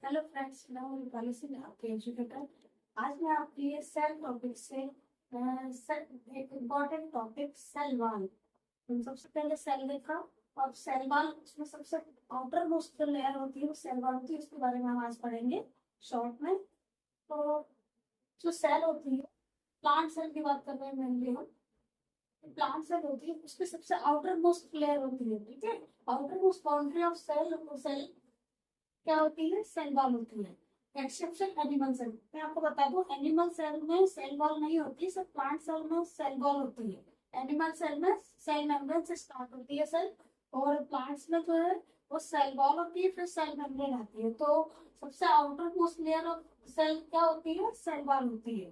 Hello friends, मैं हूँ रूपाली सिंह, आपके एजुकेटर। आज मैं आपके लिए सेल टॉपिक से एक इम्पोर्टेंट टॉपिक सेल वॉल। हम सबसे पहले सेल देखा और सेल वॉल, उसमें सबसे आउटर मोस्ट जो लेयर होती है वो सेल वॉल होती है। उसके बारे में हम आज पढ़ेंगे शॉर्ट में। तो जो सेल होती है, प्लांट सेल की बात कर रहे हैं मेनली हम। प्लांट सेल होती है, उसकी सबसे आउटर मोस्ट लेयर होती है, ठीक है। Outermost boundary of cell क्या होती है? सेल वॉल होती है। Exception animal cell. मैं आपको बता दूं, एनिमल सेल में सेल वॉल नहीं होती, सिर्फ प्लांट सेल में सेल वॉल होती है। एनिमल सेल में सेल मेम्ब्रेन से स्टार्ट होती है सेल, और प्लांट्स में जो है वो सेल वॉल होती है, फिर सेल मेम्ब्रेन आती है। तो सबसे outermost layer of cell क्या होती है? सेल वॉल होती है,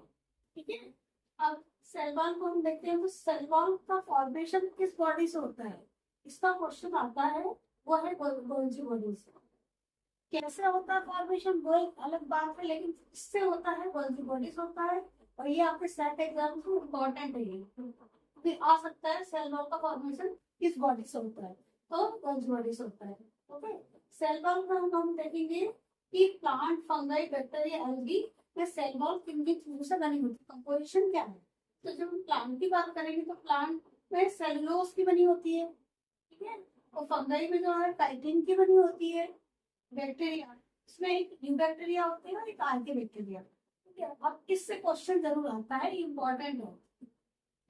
ठीक है। अब सेल वॉल को हम देखते हैं, तो सेल वॉल का फॉर्मेशन किस बॉडी से होता है, इसका क्वेश्चन आता है। वो है गोल्जी बॉडी से। कैसे होता है फॉर्मेशन वो एक अलग बात है, लेकिन इससे होता है, गोल्जी बॉडीज होता है। और ये आपके सेट एग्जाम में इम्पोर्टेंट है, ये भी आ सकता है सेल वॉल का फॉर्मेशन किस बॉडी से होता है, तो गोल्जी बॉडी से होता है। ओके, सेल वॉल में हम देखेंगे कि प्लांट, फंगाई, बैक्टीरिया, एल्गी में सेल वॉल किन किन चीजों से बनी होती है, कंपोजिशन क्या है। तो जब हम प्लांट की बात करेंगे तो प्लांट में सेलुलोज की बनी होती है, ठीक है। और फंगाई में जो है काइटिन की बनी होती है। बैक्टीरिया, इसमें एक न्यू बैक्टीरिया होते हैं और एक आर्की बैक्टीरिया, ठीक है। अब इससे क्वेश्चन जरूर आता है, इम्पोर्टेंट है।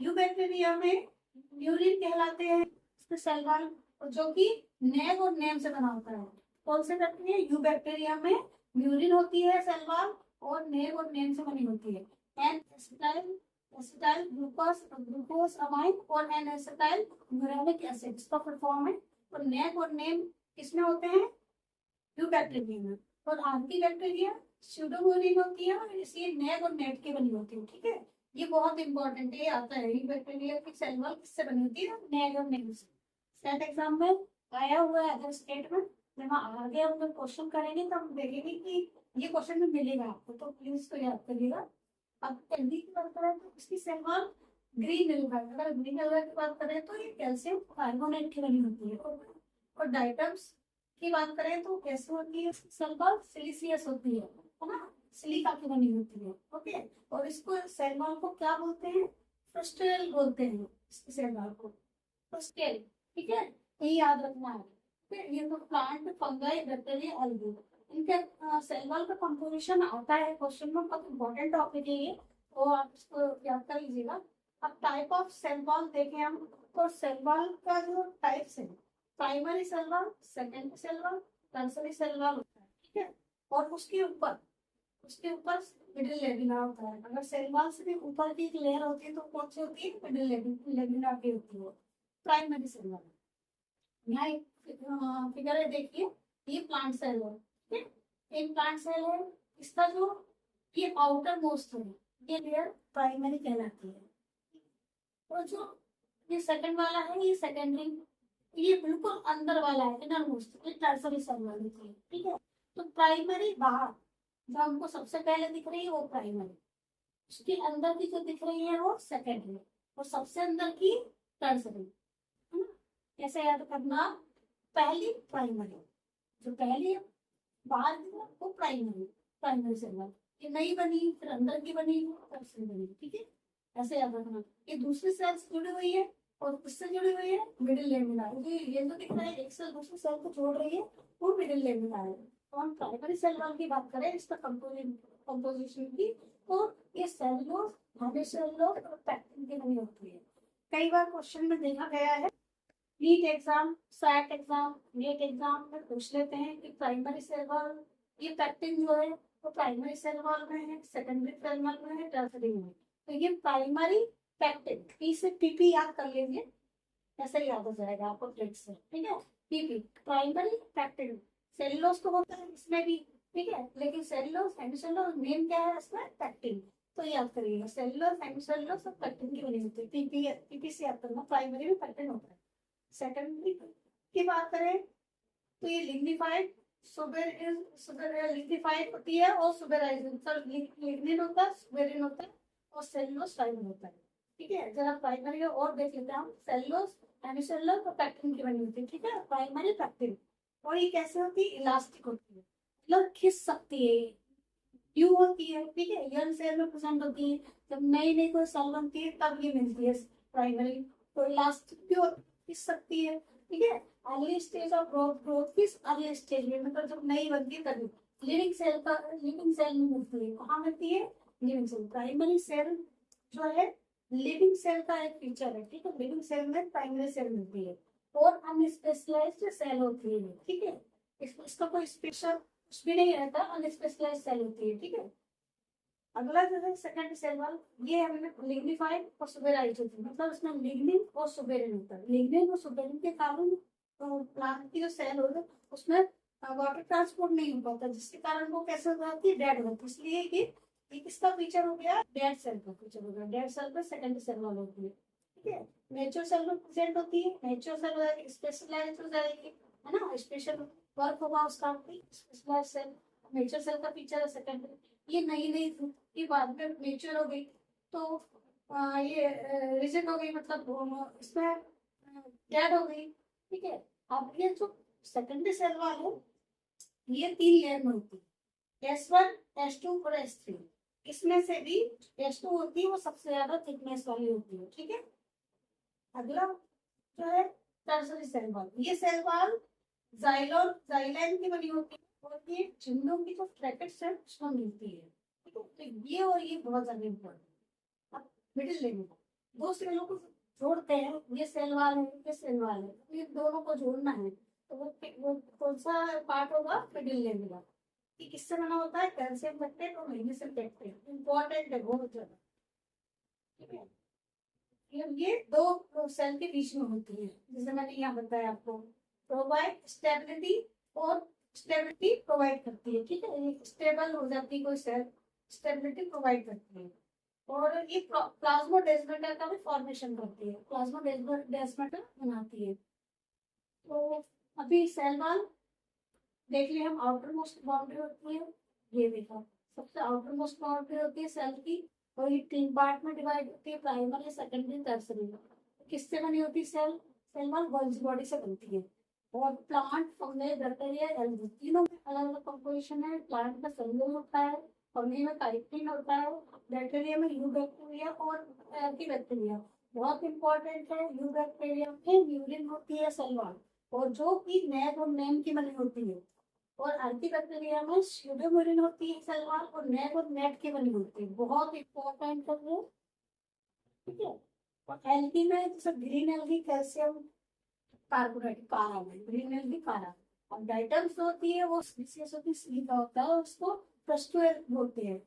न्यू बैक्टीरिया में न्यूरिन कहलाते हैं इसके सेल वॉल, जो कि नेग और नेम से बना होता है। कौन से बैक्टीरिया? यू बैक्टीरिया में न्यूरिन होती है सेल वॉल, और नेग और नेम से बनी होती है। N acetyl acetyl glucose amine और एन एसिटाइल यूरानिक एसिड, इसका फुल फॉर्म है। और नेग और नेम किसमें होते हैं? टू बैक्टीरिया में। और आंटी बैक्टीरिया स्यूडोमोनास होती है, और इसलिए नेग और नेट की बनी होती है, ठीक है। ये बहुत इंपॉर्टेंट है, ये आता है। ये बैक्टीरिया की सेल वॉल किससे बनी होती है? नेग और नेट से। सेट एग्जाम में आया हुआ है अदर स्टेटमेंट। जब हम आगे हम लोग क्वेश्चन करेंगे तो हम देखेंगे कि ये क्वेश्चन में मिलेगा आपको, तो प्लीज इसको याद करिएगा। अब एल्गी की बात करें तो इसकी सेल वॉल ग्रीन एल्गा, अगर ग्रीन एल्गा की बात करें तो ये कैल्शियम कार्बोनेट की बनी होती है। और डाइटम्स की बात करें तो कैसे होती है? सेल वॉल सिलिशियस होती है ना, सिलिका की बनी होती है। ओके, और इसको सेल वॉल को क्या बोलते हैं? फ्रस्टेल बोलते हैं सेल वॉल को, फ्रस्टेल, ठीक है। ये याद रखना है। फिर ये तो प्लांट, फंगाई, बैक्टीरिया, एल्गी, इनके सेल वॉल का कंपोजिशन आता है क्वेश्चन में। बहुत इंपॉर्टेंट टॉपिक है ये, तो आप इसको याद कर लीजिएगा। अब टाइप ऑफ सेल वॉल देखें हम, तो सेल वॉल का जो टाइप्स है, primary cell wall, secondary cell wall, tertiary cell wall होता है, ठीक है। और उसके ऊपर मिडिल लेमिना होता है। अगर सेल वॉल से भी ऊपर की एक लेयर होती है तो कौन सी होती है? मिडिल लेमिना की होती है, प्राइमरी सेल वॉल। यहाँ एक फिगर है, देखिए। ये प्लांट सेल है, ठीक है। एक प्लांट सेल है, इसका जो ये आउटर मोस्ट है, ये लेयर प्राइमरी कहलाती है। और जो ये सेकंड वाला है, ये सेकेंडरी, ये बिल्कुल अंदर वाला है, इनर मोस्ट, ये टर्सरी सेल वाली थी, ठीक है। तो प्राइमरी बाहर जो हमको सबसे पहले दिख रही है वो प्राइमरी, उसके अंदर की जो दिख रही है वो सेकेंडरी, और सबसे अंदर की टर्सरी, है ना। कैसे याद करना? पहली प्राइमरी, जो पहली बाहर की है, वो प्राइमरी, प्राइमरी सेल वाली। ये नई बनी, फिर अंदर की बनी, टर्सरी बनी, ठीक है। ऐसे याद रखना। ये दूसरी सेल से जुड़ी हुई है, और उससे जुड़ी हुई है मिडिल लेमिना। ये जो दिख रहा है, एक सेल दूसरी सेल को जोड़ रही है, वो मिडिल लेमिना है। तो हम प्राइमरी सेल वॉल की बात करें, इसका कंपोजिशन की, तो ये सेलुलोज, हेमिसेलुलोज और पैक्टिन की बनी होती है। कई बार क्वेश्चन में देखा गया है, NEET exam, SAT exam, NET exam में पूछ लेते हैं कि प्राइमरी सेल वॉल, ये पैक्टिन जो है वो प्राइमरी सेल वॉल में है, सेकेंडरी सेल वॉल में है, टर्सरी में है। तो ये प्राइमरी पैक्टिन, पी से पीपी याद कर लीजिए, ऐसे ही याद हो जाएगा आपको ट्रिक से, ठीक है। PP, primary pectin. सेलुलोज तो होता है इसमें भी, ठीक है, लेकिन सेलुलोज, हेमिसेलुलोज, मेन क्या है इसमें? पैक्टिन। तो याद करिएगा, सेलुलोज, हेमिसेलुलोज और पैक्टिन की बनी होती है। पीपी, पीपी से याद करना, प्राइमरी में पैक्टिन होता है। सेकेंडरी की बात करें तो ये लिग्निफाइड, लिग्निफाइड होती है, और सुबेराइजिंग, लिग्निन होता है, सुबेरिन होता है, और सेलुलोज फाइबर होता है, ठीक है। जरा प्राइमरी और देख लेते हैं हम, सेलुलोज, हेमिसेलुलोज और पैक्टिन की बनी होती है, ठीक है, प्राइमरी पैक्टिन। और ये कैसे होती है? इलास्टिक होती है। मतलब खिंच सकती है, ड्यू होती है, ठीक है, यंग सेल में प्रेजेंट होती है। जब नई नई कोई सेल बनती है तब ये मिलती है प्राइमरी। तो लास्ट क्यों खिंच सकती है, ठीक है। Early stage of growth, growth किस अर्ली स्टेज में, मतलब जब नई बनती है तभी। लिविंग सेल में मिलती है, कहाँ मिलती है, लिविंग सेल। प्राइमरी सेल जो है लिविंग सेल का एक फीचर है, ठीक है। लिविंग सेल में प्राइमरी सेल मिलती है और अनस्पेशलाइज्ड सेल होती है, ठीक है। इसका कोई स्पेशल कुछ भी नहीं रहता, अनस्पेशलाइज्ड सेल होती है, ठीक है। अगला जो है सेकंड सेल वाल, ये हमें लिग्निफाइड और सुबेराइज होती है, मतलब इसमें लिग्निन और सुबेरिन होता है। लिग्निन और सुबेरिन के कारण प्लांट की जो सेल होती है उसमें वाटर ट्रांसपोर्ट नहीं हो पाता, जिसके कारण वो कैसे हो जाती है, डेड होती है। इसलिए ये किसका फीचर हो गया, डेड सेल का फीचर हो गया। डेड सेल पे सेकंड सेल वाल होती है, ठीक है। नेचुरल सेल में प्रेजेंट होती है, नेचुरल सेल हो जाएगी, स्पेशलाइज हो जाएगी, है ना, स्पेशल वर्क होगा उसका। स्पेशलाइज सेल नेचुरल सेल का फीचर है सेकंड। ये नई नई थी, ये बाद में नेचर हो गई, तो ये रिजिड हो गई, मतलब इसमें डेड हो गई, ठीक है। अब ये जो सेकेंडरी सेल वाल है ये 3 लेयर में होती है, S1, S2 और S3। इसमें से भी S2 होती है वो सबसे ज्यादा थिकनेस वाली होती है, ठीक है। अगला जो है टर्सरी सेल वाल, ये सेल वाल जाइलैन की बनी होती है और ये झिल्लियों की जो ब्रैकेट्स है उसमें मिलती है, ठीक है। तो ये और ये बहुत ज्यादा इम्पोर्टेंट। अब मिडिल लेयर में दो सेलों को जोड़ते हैं, ये सेल वाल है, ये सेल वाल है, तो ये दोनों को जोड़ना है, तो वो कौन सा पार्ट होगा, मिडिल लेयर का। ये किससे बना होता है, कैल्शियम पेक्टेट और मैग्नीशियम पेक्टेट। इंपॉर्टेंट है बहुत ज्यादा, ठीक है। ये दो सेल के बीच में होती है, जैसे मैंने यहाँ बताया आपको। प्रोवाइड स्टेबिलिटी और स्टेबिलिटी प्रोवाइड करती है, ठीक है। ये स्टेबल हो जाती है कोई सेल, स्टेबिलिटी प्रोवाइड करती है। और ये प्लाज्मोडेस्माटा का भी फॉर्मेशन करती है, प्लाज्मोडेस्माटा बनाती है। तो अभी सेल वॉल देख लिया हम, आउटर मोस्ट बाउंड्री होती है, ये देखा, सबसे आउटर मोस्ट बाउंड्री होती है सेल की, और ये 3 पार्ट में डिवाइड होती है, प्राइमरी, सेकेंडरी, टर्सरी। किससे बनी होती है cell, cell wall Golgi body से बनती है। और प्लांट, फंगस, बैक्टीरिया, एल्गी, तीनों में अलग अलग कंपोजिशन है। प्लांट में सेलुलोज होता है, फंगी में काइटिन होता है, बैक्टीरिया में यू बैक्टीरिया और एल्गी बैक्टीरिया। बहुत इंपॉर्टेंट है, यू बैक्टीरिया में यूरिन होती है सेल वॉल, और जो कि नेक और नेम की बनी होती है। और अर्की बैक्टीरिया में स्यूडोमोनास होती है सेल वॉल, और नेक और नेट की बनी होती है। बहुत इंपॉर्टेंट है वो, ठीक है। और एल्गी में जैसे ग्रीन एल्गी कैल्शियम कार्बोनेट कारा में, ग्रीन एल्गी कारा। और डाइटम्स होती है वो स्पीसीज होती है, सी का होता है, उसको प्रस्टुएल बोलते हैं,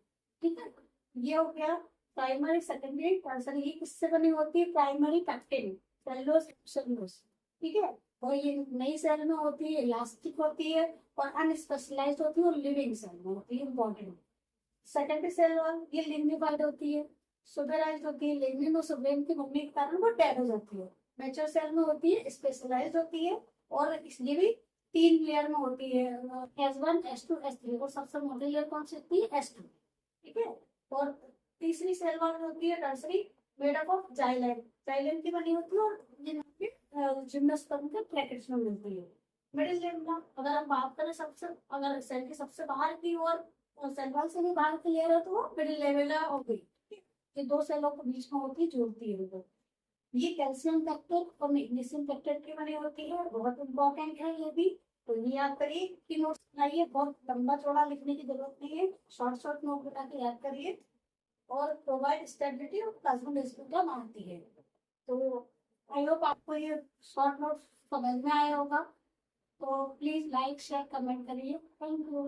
ठीक है। ये हो गया प्राइमरी, सेकेंडरी, टर्सरी। ये किससे बनी होती है, प्राइमरी पैक्टिन, सेलुलोज, सेलुलोज, ठीक है। और ये नई सेल में होती है, इलास्टिक होती है, और अनस्पेशलाइज्ड होती है, और लिविंग सेल में होती है, इंपॉर्टेंट। सेकेंडरी सेल ये लिग्निफाइड होती है, सुबेराइज्ड होती है, लिग्निन और सुबेरिन की बनने के कारण वो डेड हो जाती है। मैच्योर सेल में होती है, स्पेशलाइज्ड होती है, और इसलिए भी 3 लेयर में होती है, S1, S2, S3। और सबसे मोटी लेयर कौन सी होती है, S2, ठीक है। और तीसरी सेल वाल होती है टर्सरी, मेड अप ऑफ जाइलैन, जाइलैन की बनी होती है, और जिम्नोस्पर्म के ब्रैकेट्स में मिलती है। मिडिल लेयर में अगर हम बात करें सबसे, अगर सेल की सबसे बाहर की और सेल वॉल से भी बाहर की लेयर है तो वो मिडिल लेवल हो गई, ठीक है। ये दो सेलों के बीच में होती है, जोड़ती है वो। ये कैल्शियम पेक्टेट और मैग्नीशियम पेक्टेट की बनी होती है, बहुत इंपॉर्टेंट है ये भी। तो ये याद करिए कि नोट्स बनाइए, बहुत लंबा चौड़ा लिखने की जरूरत नहीं है, शॉर्ट शॉर्ट नोट बना के याद करिए। और प्रोवाइड स्टेबिलिटी और प्लाज्मोडेस्माटा मारती है। तो आई होप आपको ये शॉर्ट नोट समझ में आया होगा। तो प्लीज लाइक शेयर कमेंट करिए, थैंक यू।